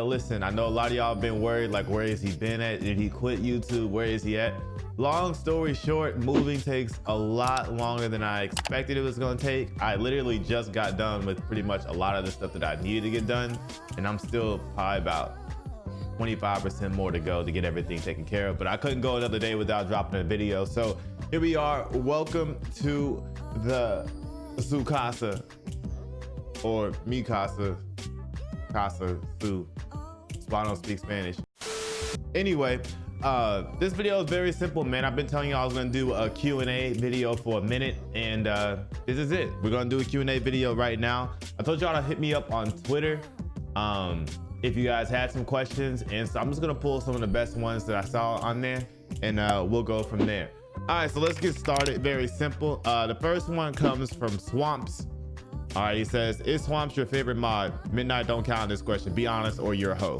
Listen, I know a lot of y'all been worried, like, where has he been at? Did he quit YouTube? Where is he at? Long story short, moving takes a lot longer than I expected it was gonna take. I literally just got done with pretty much a lot of the stuff that I needed to get done, and I'm still probably about 25% more to go to get everything taken care of, but I couldn't go another day without dropping a video. So here we are. Welcome to the su casa, or mi casa, su. I don't speak Spanish. Anyway, this video is very simple, man. I've been telling you I was gonna do a Q&A video for a minute, and this is it. We're gonna do a Q&A video right now. I told y'all to hit me up on Twitter if you guys had some questions, and so I'm just gonna pull some of the best ones that I saw on there, and we'll go from there. All right, so let's get started. Very simple. The first one comes from Swamps. All right, he says, is Swamps your favorite mod? Midnight don't count in this question. Be honest or you're a hoe.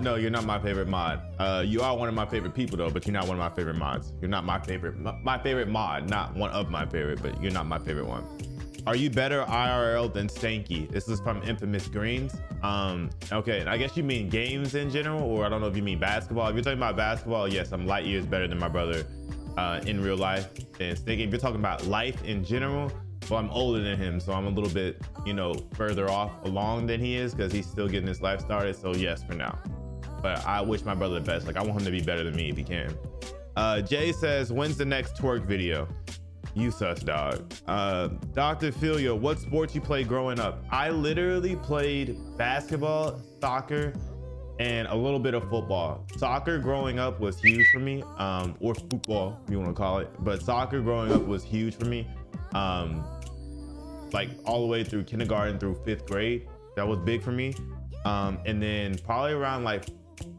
No, you're not my favorite mod. You are one of my favorite people though, but you're not one of my favorite mods. You're not my favorite mod, not one of my favorite, but you're not my favorite one. Are you better IRL than Stanky? This is from Infamous Greens. Okay, I guess you mean games in general, or I don't know if you mean basketball. If you're talking about basketball, yes, I'm light years better than my brother in real life than Stanky. If you're talking about life in general, well, I'm older than him, so I'm a little bit, you know, further off along than he is because he's still getting his life started. So yes, for now. But I wish my brother the best. Like, I want him to be better than me if he can. Jay says, when's the next twerk video? You sus, dog. Dr. Philia, what sports you play growing up? I literally played basketball, soccer, and a little bit of football. Soccer growing up was huge for me, or football, if you want to call it. But soccer growing up was huge for me. Like all the way through kindergarten through 5th grade. That was big for me. And then probably around like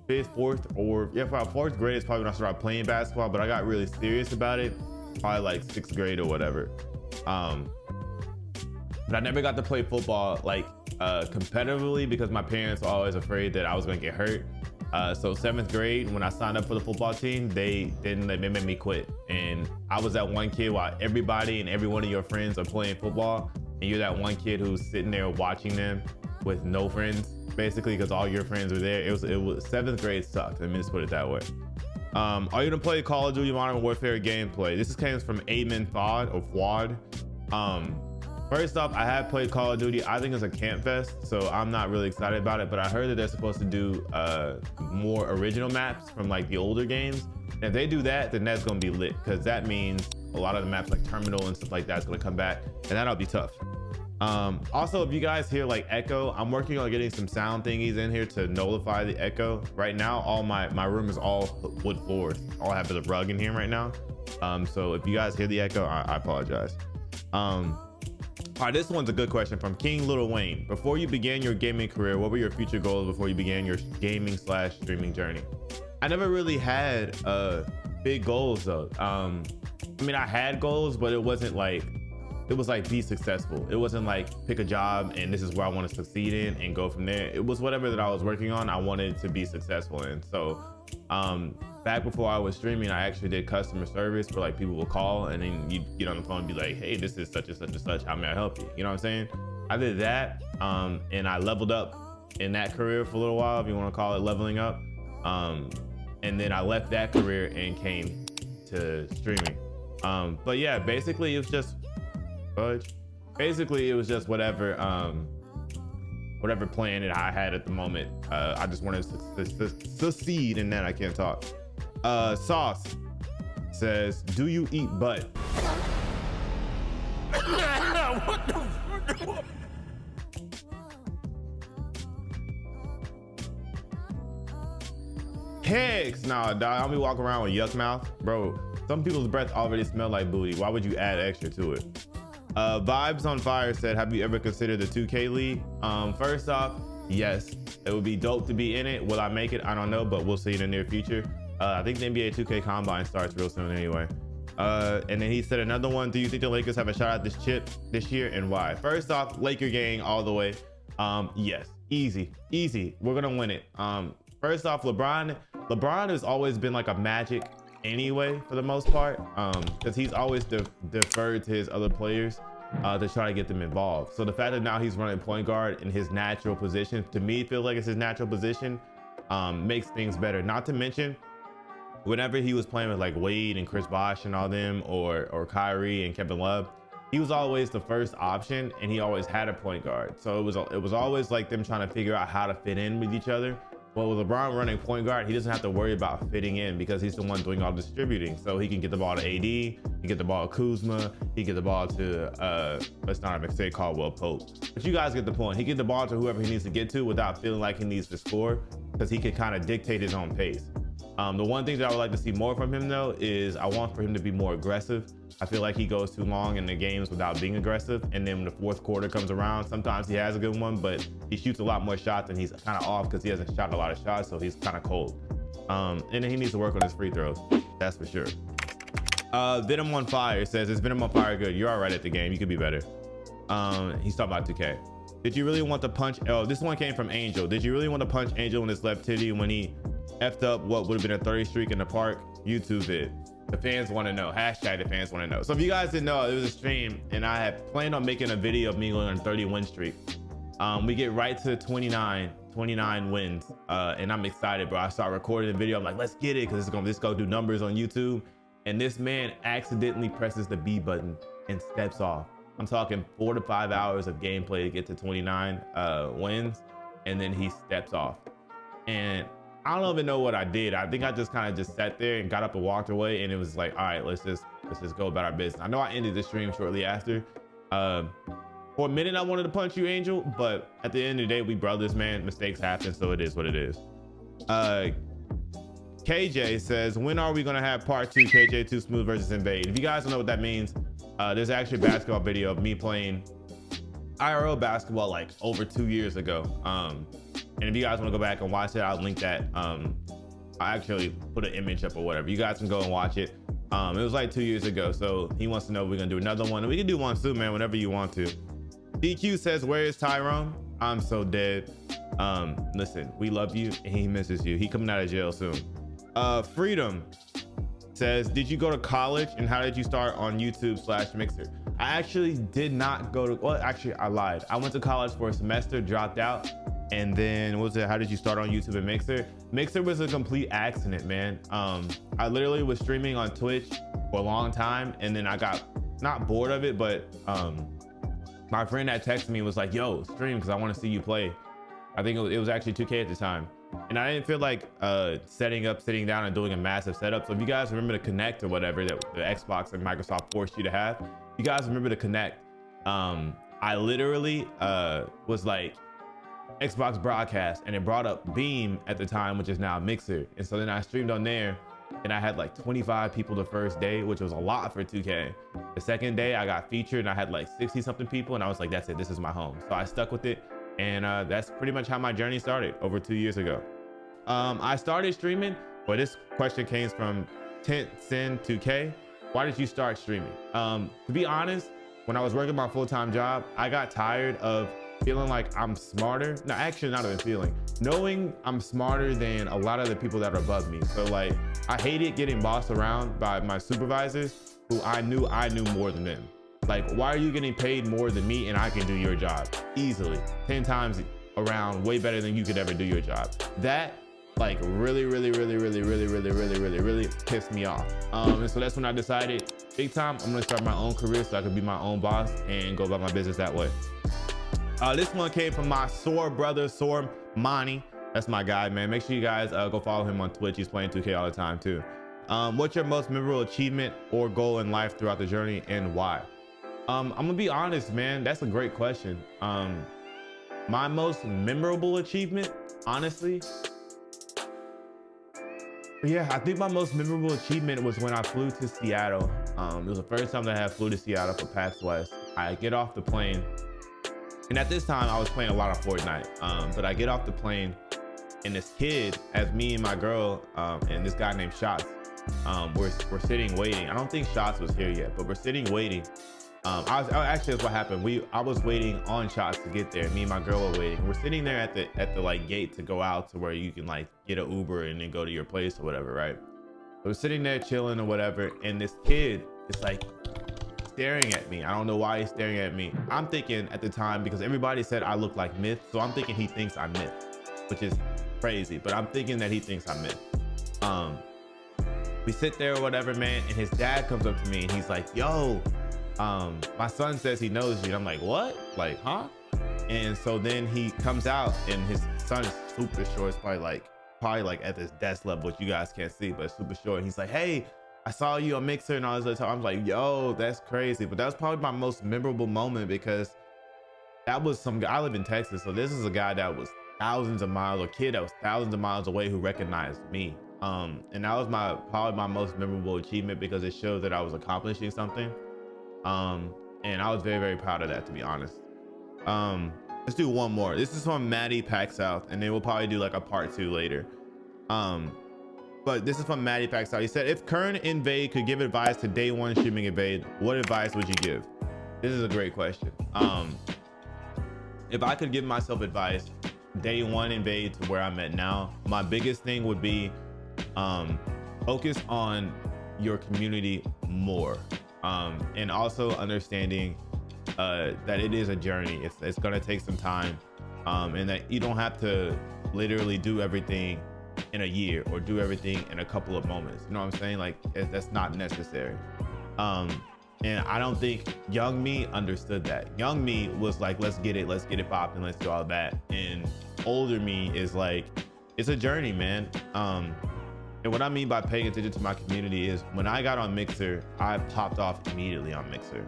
5th, 4th, or yeah, about 4th grade is probably when I started playing basketball, but I got really serious about it probably like 6th grade or whatever. But I never got to play football like competitively because my parents were always afraid that I was gonna get hurt. So 7th grade, when I signed up for the football team, they made me quit. And I was that one kid while everybody and every one of your friends are playing football, and you're that one kid who's sitting there watching them with no friends, basically, because all your friends were there. It was 7th grade sucked. Let me just put it that way. Are you gonna play Call of Duty Modern Warfare gameplay? This comes from Amen Fod or Fwad. First off, I have played Call of Duty. I think it's a camp fest, so I'm not really excited about it, but I heard that they're supposed to do more original maps from like the older games. And if they do that, then that's gonna be lit, because that means a lot of the maps like Terminal and stuff like that is gonna come back, and that'll be tough. Also, if you guys hear like echo, I'm working on getting some sound thingies in here to nullify the echo. Right now, all my room is all wood floors. All I have is a rug in here right now. So if you guys hear the echo, I apologize. All right, this one's a good question from King Little Wayne. Before you began your gaming career, what were your future goals before you began your gaming/streaming journey? I never really had big goals though. I mean, I had goals, but it wasn't like, it was like be successful. It wasn't like pick a job and this is where I want to succeed in and go from there. It was whatever that I was working on, I wanted to be successful in. So back before I was streaming, I actually did customer service where like people will call and then you'd get on the phone and be like, hey, this is such and such and such, how may I help you? You know what I'm saying? I did that, and I leveled up in that career for a little while, if you want to call it leveling up. And then I left that career and came to streaming. But yeah, basically it was just whatever whatever plan that I had at the moment. I just wanted to succeed in that. I can't talk. Sauce says, do you eat butt? What the fuck? Kegs, nah, dog. I'll be walking around with yuck mouth, bro. Some people's breath already smell like booty. Why would you add extra to it? Vibes on Fire said, have you ever considered the 2K League? First off, yes, it would be dope to be in it. Will I make it? I don't know, but we'll see in the near future. I think the NBA 2K Combine starts real soon anyway. And then he said another one, do you think the Lakers have a shot at this chip this year and why? First off, Laker gang all the way. Yes, easy. We're gonna win it. First off, LeBron has always been like a Magic anyway for the most part, because he's always deferred to his other players. to try to get them involved. So the fact that now he's running point guard in his natural position, to me, feels like it's his natural position, makes things better. Not to mention, whenever he was playing with like Wade and Chris Bosh and all them, or Kyrie and Kevin Love, he was always the first option, and he always had a point guard. So it was always like them trying to figure out how to fit in with each other. Well, with LeBron running point guard, he doesn't have to worry about fitting in because he's the one doing all the distributing. So he can get the ball to AD, he can get the ball to Kuzma, he get the ball to let's not even say Caldwell Pope, but you guys get the point. He get the ball to whoever he needs to get to without feeling like he needs to score, because he can kind of dictate his own pace. The one thing that I would like to see more from him though is I want for him to be more aggressive. I feel like he goes too long in the games without being aggressive, and then when the fourth quarter comes around, sometimes he has a good one, but he shoots a lot more shots and he's kind of off because he hasn't shot a lot of shots, so he's kind of cold. And then he needs to work on his free throws, that's for sure. Venom on Fire says, is Venom on Fire good? You're all right at the game, you could be better. He's talking about 2K. Did you really want to punch, oh, this one came from Angel. Did you really want to punch Angel in his left titty when he effed up what would have been a 30 streak in the park? YouTube vid. The fans want to know. Hashtag the fans want to know. So if you guys didn't know, it was a stream and I had planned on making a video of me going on a 30 win streak. We get right to 29 wins, and I'm excited, bro. I start recording the video. I'm like, let's get it, because this go do numbers on YouTube. And this man accidentally presses the B button and steps off. I'm talking 4 to 5 hours of gameplay to get to 29 wins, and then he steps off. And I don't even know what I did. I think I just kind of just sat there and got up and walked away, and it was like, all right, let's just go about our business. I know I ended the stream shortly after. For a minute I wanted to punch you, Angel, but at the end of the day, we brothers, man. Mistakes happen, so it is what it is. KJ says, when are we gonna have part 2 KJ2 Smoove versus Invade? If you guys don't know what that means, there's actually a basketball video of me playing IRL basketball like over 2 years ago. And if you guys want to go back and watch it, I'll link that. I actually put an image up or whatever. You guys can go and watch it. It was like 2 years ago, so he wants to know if we're gonna do another one. And we can do one soon, man, whenever you want to. DQ says, where is Tyrone? I'm so dead. Listen, we love you and he misses you. He coming out of jail soon. Freedom says, did you go to college and how did you start on YouTube/Mixer? I actually did not go to, well, actually I lied. I went to college for a semester, dropped out. And then what was it? How did you start on YouTube and Mixer? Mixer was a complete accident, man. I literally was streaming on Twitch for a long time, and then I got not bored of it, but my friend that texted me was like, yo, stream because I want to see you play. I think it was actually 2K at the time. And I didn't feel like sitting down and doing a massive setup. So if you guys remember to connect or whatever that the Xbox and Microsoft forced you to have, you guys remember to connect. I literally was like, Xbox broadcast, and it brought up Beam at the time, which is now Mixer. And so then I streamed on there and I had like 25 people the first day, which was a lot for 2K. The second day I got featured and I had like 60 something people, and I was like, that's it, this is my home. So I stuck with it, and that's pretty much how my journey started over 2 years ago. I started streaming, but this question came from Tint2K. Why did you start streaming? To be honest, when I was working my full-time job, I got tired of feeling like I'm smarter. No, actually not even feeling, knowing I'm smarter than a lot of the people that are above me. So like, I hated getting bossed around by my supervisors who I knew more than them. Like, why are you getting paid more than me and I can do your job easily 10 times around, way better than you could ever do your job? That like really pissed me off. And so that's when I decided, big time, I'm gonna start my own career so I could be my own boss and go about my business that way. This one came from my soar brother, Soar Monty. That's my guy, man. Make sure you guys go follow him on Twitch. He's playing 2K all the time too. What's your most memorable achievement or goal in life throughout the journey, and why? I'm gonna be honest, man. That's a great question. My most memorable achievement, honestly, yeah, I think my most memorable achievement was when I flew to Seattle. It was the first time that I flew to Seattle for PAX West. I get off the plane, and at this time I was playing a lot of Fortnite, but I get off the plane and this kid, as me and my girl and this guy named Shots, we're sitting waiting. I don't think Shots was here yet, but we're sitting waiting. Actually, that's what happened. I was waiting on Shots to get there. Me and my girl were waiting. We're sitting there at the like gate to go out to where you can like get an Uber and then go to your place or whatever, right? We're sitting there chilling or whatever, and this kid is like staring at me. I don't know why he's staring at me. I'm thinking at the time, because everybody said I look like Myth, so I'm thinking he thinks I'm Myth, which is crazy, but I'm thinking that he thinks I'm Myth. We sit there or whatever, man, and his dad comes up to me and he's like, yo, my son says he knows you. And I'm like, what? Like, huh? And so then he comes out, and his son is super short. It's probably like at this desk level, which you guys can't see, but super short. And he's like, hey, I saw you on Mixer and all this other time. I'm like, yo, that's crazy. But that was probably my most memorable moment, because that was some guy. I live in Texas, so this is a guy that was thousands of miles, a kid that was thousands of miles away who recognized me. And that was probably my most memorable achievement, because it showed that I was accomplishing something. And I was very, very proud of that, to be honest. Let's do one more. This is from Maddie Pack South, and then we'll probably do like a part 2 later. But this is from Maddie Pack South. He said, if current Invade could give advice to day 1 streaming Invade, what advice would you give? This is a great question. If I could give myself advice day 1 Invade to where I'm at now, my biggest thing would be focus on your community more, and also understanding that it is a journey. It's gonna take some time, and that you don't have to literally do everything in a year or do everything in a couple of moments. You know what I'm saying? Like, that's not necessary. And I don't think young me understood that. Young me was like, let's get it popping, let's do all that. And older me is like, it's a journey, man. And what I mean by paying attention to my community is, when I got on Mixer, I popped off immediately on Mixer.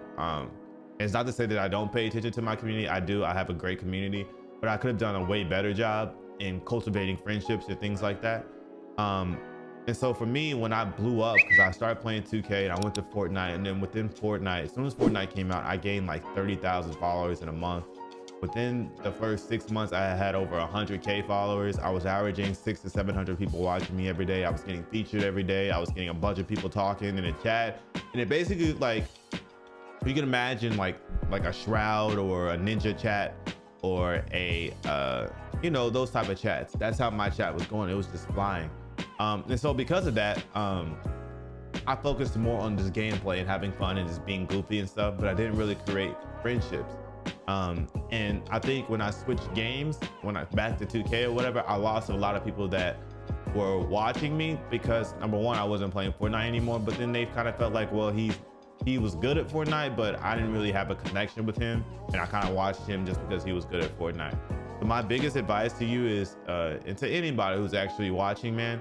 It's not to say that I don't pay attention to my community. I do. I have a great community, but I could have done a way better job in cultivating friendships and things like that. And so for me, when I blew up, because I started playing 2K and I went to Fortnite, and then within Fortnite, as soon as Fortnite came out, I gained like 30,000 followers in a month. Within the first 6 months, I had over 100K followers. I was averaging 600 to 700 people watching me every day. I was getting featured every day. I was getting a bunch of people talking in the chat. And it basically, like, you can imagine like a Shroud or a Ninja chat, or a, you know, those type of chats. That's how my chat was going. It was just flying. And so because of that, I focused more on just gameplay and having fun and just being goofy and stuff, but I didn't really create friendships. And I think when I switched games, when I back to 2K or whatever, I lost a lot of people that were watching me, because number one, I wasn't playing Fortnite anymore, but then they kind of felt like, well, he was good at Fortnite, but I didn't really have a connection with him, and I kind of watched him just because he was good at Fortnite. So my biggest advice to you is, and to anybody who's actually watching, man,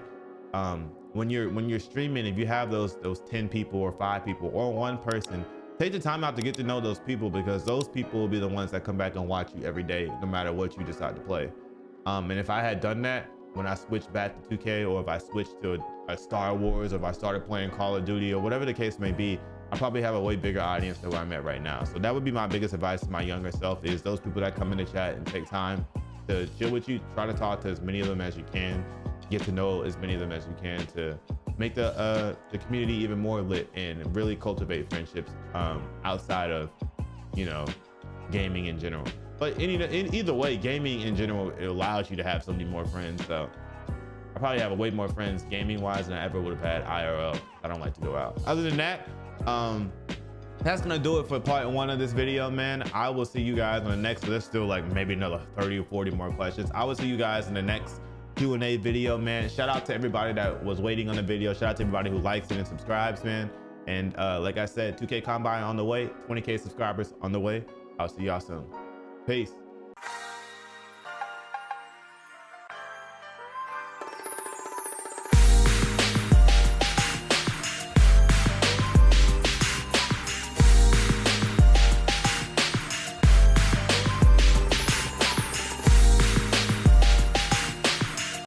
when you're streaming, if you have those 10 people or 5 people or 1 person, take the time out to get to know those people, because those people will be the ones that come back and watch you every day, no matter what you decide to play. And if I had done that when I switched back to 2K, or if I switched to a Star Wars, or if I started playing Call of Duty, or whatever the case may be, I probably have a way bigger audience than where I'm at right now. So that would be my biggest advice to my younger self, is those people that come in the chat and take time to chill with you, try to talk to as many of them as you can, get to know as many of them as you can, to make the community even more lit and really cultivate friendships outside of, you know, gaming in general. But in either way, gaming in general, it allows you to have so many more friends. So I probably have way more friends gaming wise than I ever would have had IRL. I don't like to go out. Other than that, that's gonna do it for part 1 of this video, man. I will see you guys on the next. There's still like maybe another 30 or 40 more questions. I will see you guys in the next Q&A video, man. Shout out to everybody that was waiting on the video. Shout out to everybody who likes it and subscribes, man. And like I said, 2K Combine on the way, 20K subscribers on the way. I'll see y'all soon. Peace.